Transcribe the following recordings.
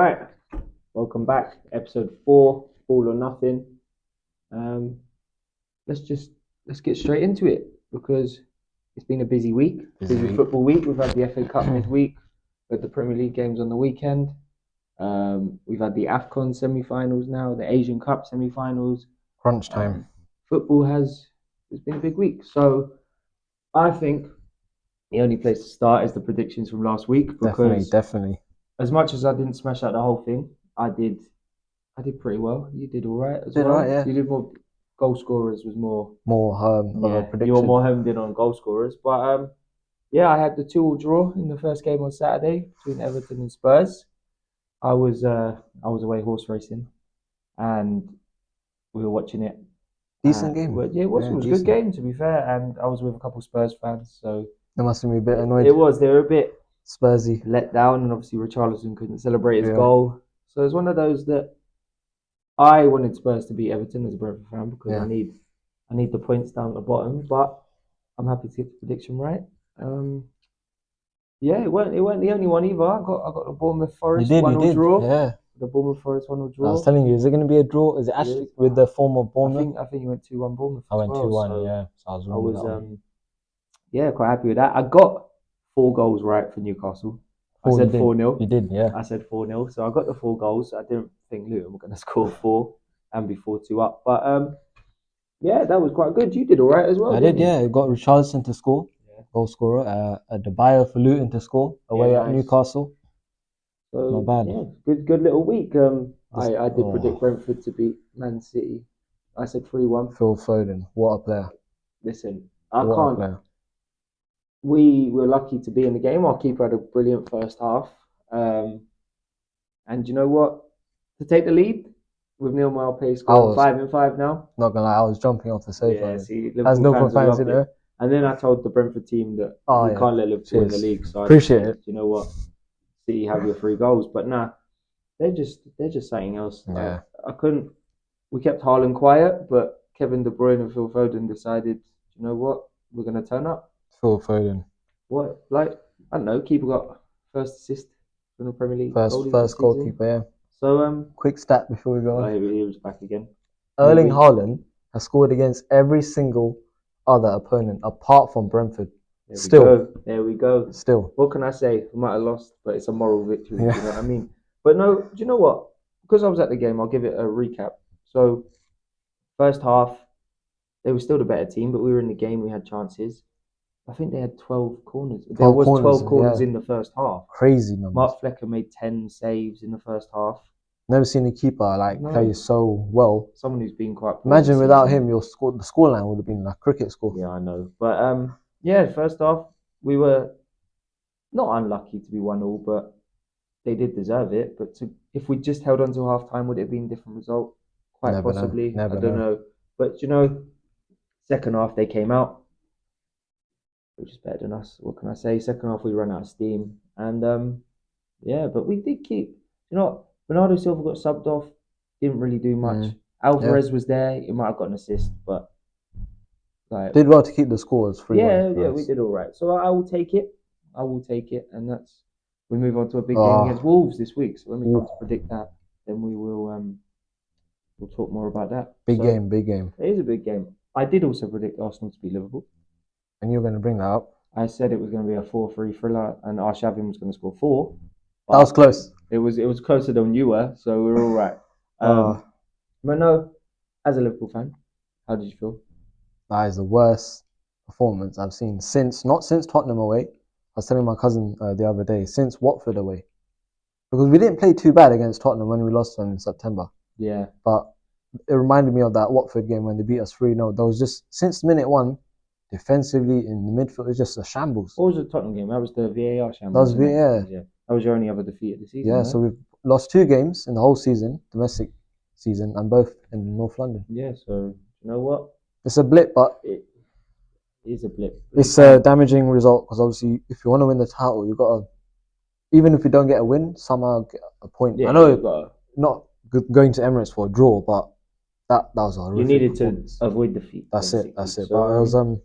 Right, welcome back. Episode 4, All or Nothing. Let's get straight into it because it's been a busy week, busy football week. We've had the FA Cup midweek, with the Premier League games on the weekend. We've had the AFCON semi-finals now, the Asian Cup semi-finals. Crunch time. Football it's been a big week. So I think the only place to start is the predictions from last week because Definitely. as much as I didn't smash out the whole thing, I did pretty well. You did all right as well. Right, yeah. You did more. Goal scorers was more of a prediction. You were more homed in on goal scorers, but I had the 2-2 draw in the first game on Saturday between Everton and Spurs. I was away horse racing, and we were watching it. Decent game. Yeah, it was a good game to be fair, and I was with a couple of Spurs fans, so they must have been a bit annoyed. They were a bit Spursy, let down, and obviously Richarlison couldn't celebrate his goal. So it's one of those that I wanted Spurs to beat Everton as a Brentford fan because I need the points down at the bottom, but I'm happy to get the prediction right. It weren't the only one either. I got the Bournemouth Forest 1-1 draw. Yeah. The Bournemouth Forest 1-1 draw. I was telling you, is it going to be a draw? Is it actually with the form of Bournemouth? I think you went 2-1 Bournemouth. I went 2-1, yeah. So I was quite happy with that. I got 4 goals right for Newcastle. I said 4-0. You did, yeah. I said 4-0. So I got the 4 goals. I didn't think Luton were going to score 4 and be 4-2 up. But that was quite good. You did all right as well. I did, yeah. I got Richarlison to score, goal scorer. Adebayo for Luton to score away at Newcastle. So, not bad. Yeah, good little week. I did predict Brentford to beat Man City. I said 3-1. Phil Foden, what a player. Listen, I can't. We were lucky to be in the game. Our keeper had a brilliant first half. And you know what? To take the lead with Neil Maupay scoring 5-5 now. Not gonna lie, I was jumping off the sofa. Yeah, see, Liverpool fans in there. And then I told the Brentford team that we can't let Liverpool in the league. So appreciate it. You know what? City have your 3 goals, but nah, they're just something else. Yeah, I couldn't. We kept Haaland quiet, but Kevin De Bruyne and Phil Foden decided, you know what? We're gonna turn up. Phil Foden. What? Like, I don't know. Keeper got first assist from the Premier League. First goalkeeper, yeah. So, quick stat before we go on. He was back again. Erling Haaland has scored against every single other opponent apart from Brentford. There we go. Still. What can I say? We might have lost, but it's a moral victory. Yeah. You know what I mean? But no, do you know what? Because I was at the game, I'll give it a recap. So, first half, they were still the better team, but we were in the game. We had chances. I think they had 12 corners. There was 12 corners in the first half. Crazy numbers. Mark Flecker made 10 saves in the first half. Never seen a keeper play so well. Someone who's been quite. Imagine without him, the scoreline would have been like cricket score. Yeah, I know. But first half we were not unlucky to be 1-1, but they did deserve it. But if we just held on to half time, would it have been a different result? Quite possibly. I don't know. But second half they came out, which is better than us. What can I say? Second half we ran out of steam, and but we did keep. Bernardo Silva got subbed off, didn't really do much. Alvarez was there, he might have got an assist, but did well to keep the scores 3-1. Yeah, we did all right. So I will take it. And we move on to a big game against Wolves this week. So when we come to predict that, then we will we'll talk more about that. Big game. It is a big game. I did also predict Arsenal to beat Liverpool. And you're going to bring that up? I said it was going to be a 4-3 thriller, and Arshavin was going to score 4. That was close. It was closer than you were, so we were all right. But no, as a Liverpool fan, how did you feel? That is the worst performance I've seen not since Tottenham away. I was telling my cousin the other day, since Watford away. Because we didn't play too bad against Tottenham when we lost them in September. Yeah. But it reminded me of that Watford game when they beat us 3-0. That was just, since minute 1, defensively in the midfield, it was just a shambles. What was the Tottenham game? That was the VAR shambles. That was VAR. Yeah. That was your only other defeat of the season. Yeah, right? So we've lost 2 games in the whole season, domestic season, and both in North London. Yeah, so you know what? It's a blip, but it is a blip. It's a damaging result because obviously, if you want to win the title, you've got to, even if you don't get a win, somehow get a point. Yeah, I know not going to Emirates for a draw, but that was a horrific You needed performance. to avoid defeat. That's it. So, but it was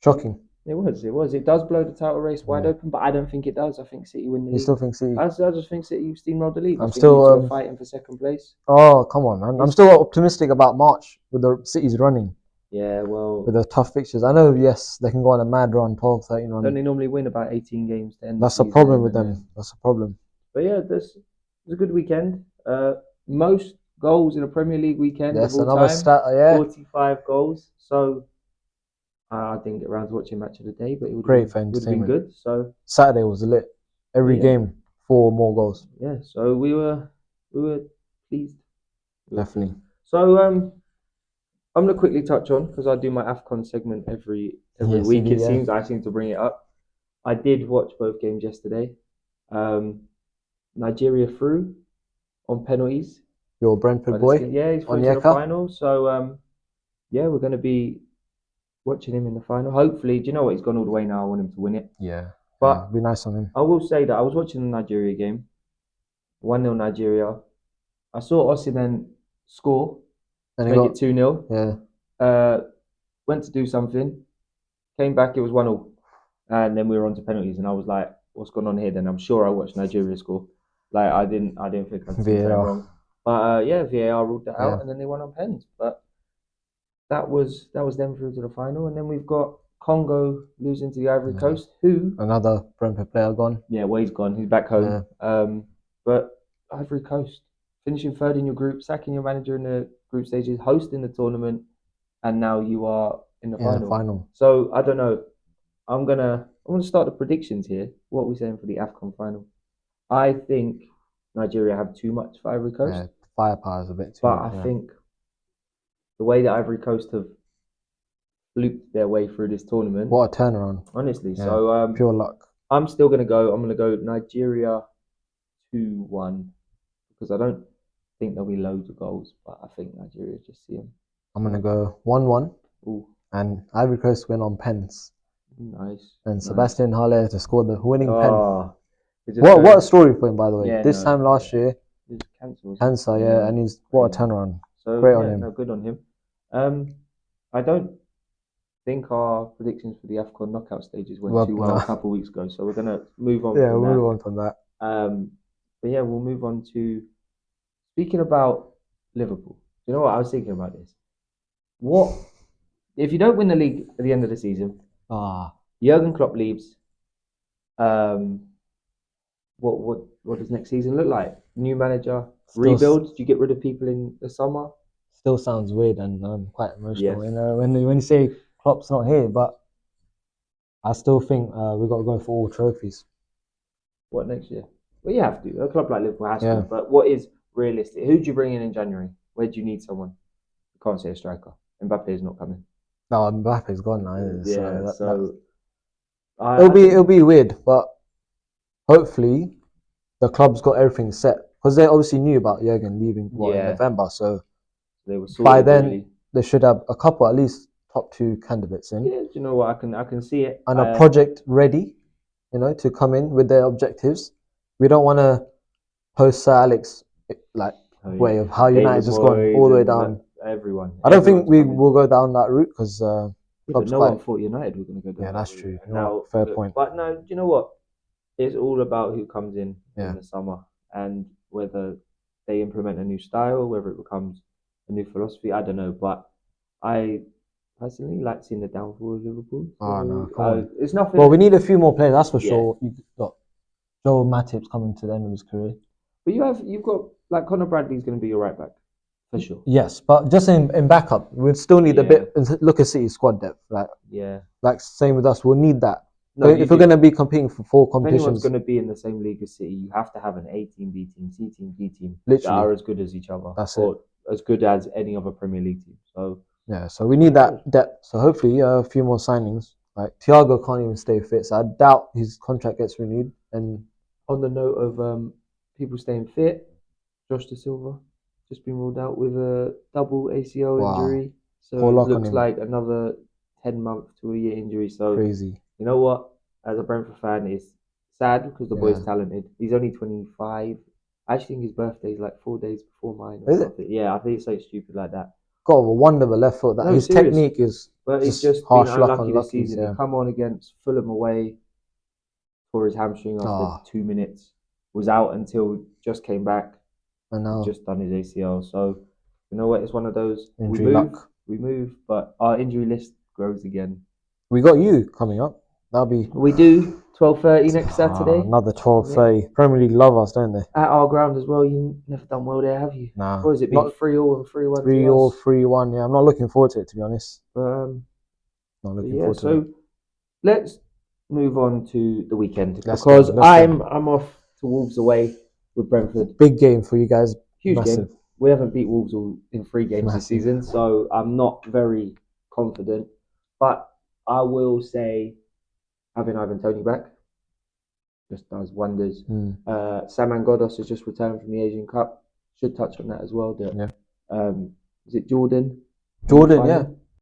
shocking. It was. It was. It does blow the title race wide Yeah. open, but I don't think it does. I think City win the You league. still think City? I just think City steamrolled the league. I I'm think still Leeds were fighting for second place. Oh, come on, man. I'm It's still optimistic about March with the City's running yeah. Well, with the tough fixtures. I know, yes, they can go on a mad run, 12, 13 don't run. they normally win about 18 games to end the That's a problem season? with And then, them. That's a problem. but yeah, this was a good weekend. Most goals in a Premier League weekend of Yes, all another time, stat. Yeah, 45 goals. So I didn't get around to watching match of the day, but it great for would have been entertainment. good. So Saturday was lit. Every yeah, game, 4 more goals. yeah. So we were pleased. We were pleased. Definitely. So I'm gonna quickly touch on because I do my Afcon segment every Yes, you week. do. It Yeah. seems I seem to bring it up. I did watch both games yesterday. Um, Nigeria through on penalties. Your Brentford boy, Yeah, he's through to the Onyeka. final. So yeah, we're gonna be watching him in the final. Hopefully, do you know what? He's gone all the way now. I want him to win it. Yeah. But Be nice on him. I will say that I was watching the Nigeria game, 1-0 Nigeria. I saw Osimhen score And to he make got it 2-0. yeah. Went to do something, came back, it was 1-0. And then we were on to penalties, and I was like, what's going on here? Then I'm sure I watched Nigeria score. Like I didn't think I'd seen something VAR. wrong. But yeah, VAR ruled that Yeah. out, and then they won on pens. But that was them through to the final, and then we've got Congo losing to the Ivory Yeah. Coast, who Another Brentford player gone. yeah, well he's gone, he's back home. But Ivory Coast finishing third in your group, sacking your manager in the group stages, hosting the tournament, and now you are in the In the final. final. So I don't know. I'm gonna start the predictions here. What are we saying for the AFCON final? I think Nigeria have too much for Ivory Coast, Yeah, firepower is a bit too but much. I Yeah. think the way that Ivory Coast have looped their way through this tournament, What a turnaround. honestly. Yeah. So Pure luck. I'm still gonna go. I'm gonna go Nigeria 2-1 because I don't think there'll be loads of goals, but I think Nigeria just see them. I'm gonna go 1-1, Ooh, and Ivory Coast win on pens. nice. And nice. Sebastian Haller to score the winning pen. Oh, What a story for him, by the way. Yeah, this no, time last year, it's cancer, wasn't it? cancer, yeah, and he's what a Yeah. turnaround. So Great yeah, on him. no, good on him. I don't think our predictions for the AFCON knockout stages went Well, too well no. a couple of weeks ago, so we're gonna move on Yeah, from we'll that. move on from that. But yeah, we'll move on to speaking about Liverpool. You know what I was thinking about this? What if you don't win the league at the end of the season? Ah, Jurgen Klopp leaves. Um, what does next season look like? New manager, rebuild. Do you get rid of people in the summer? Still sounds weird, and I'm quite emotional. Yes. You know, when you say Klopp's not here, but I still think we got to go for all trophies. What next year? Well, you have to. A club like Liverpool has Yeah. to. But what is realistic? Who do you bring in January? Where do you need someone? You can't say a striker. Mbappe is not coming. No, Mbappe's gone now. Yeah, it'll be weird, but hopefully the club's got everything set because they obviously knew about Jurgen leaving in November, so they were by then really. they should have a couple, at least top 2 candidates in. Yeah, do you know what? I can see it. And a project ready, to come in with their objectives. We don't want to post Sir Alex way of how United's just gone all the way down. Everyone. I don't think we will go down that route because but no one thought United were going to go down. Yeah, that's true. Now, fair point. But no, do you know what? It's all about who comes in Yeah. the summer and whether they implement a new style, whether it becomes a new philosophy. I don't know, but I personally like seeing the downfall of Liverpool. Oh no, come on. It's nothing. Well, we need a few more players, that's for Yeah. sure. You've got Joel Matip's coming to the end of his career. But you've got like Conor Bradley's going to be your right back for sure. Yes, but just in backup, we'd still need a bit. Look at City's squad depth, like same with us. We'll need that. No, if we're going to be competing for 4 competitions, if anyone's going to be in the same league as City, you have to have an A team, B team, C team, D team that are as good as each other. That's or as good as any other Premier League team. So yeah, so we need that depth. So hopefully a few more signings. Like Thiago can't even stay fit, so I doubt his contract gets renewed. And on the note of people staying fit, Josh Da Silva just been ruled out with a double ACL injury. So it looks like another 10-month to a year injury. So crazy. You know what? As a Brentford fan, it's sad because the boy's talented. He's only 25. I actually think his birthday is like 4 days before mine. Is it? Yeah, I think it's so stupid like that. got a wonder of a left foot. That No, his serious. technique is But he's just just been harsh luck unlucky on this luckies. season. He Yeah. come on against Fulham away for his hamstring after Ah, 2 minutes, was out until just came back, and now just done his ACL. So you know what? It's one of those injury luck. we move, but our injury list grows again. We got you coming up. That'll be We do 12:30 next Saturday another 12:30. Premier League love us, don't they? at our ground as well. You never done well there, have you? Nah, Or has it been not 3-3 and 3-1 3 to or us? 3-1. Yeah, I'm not looking forward to it, to be honest. Not looking Yeah, forward to it. so let's move on to the weekend Let's go. because I'm off to Wolves away with Brentford. Big game for you guys. Huge Massive. game. We haven't beat Wolves in 3 games this Massive. season, so I'm not very confident. But I will say having Ivan Toney back just does wonders. Sam Angodos has just returned from the Asian Cup. Should touch on that as well. That Yeah. is it Jordan? Jordan, yeah.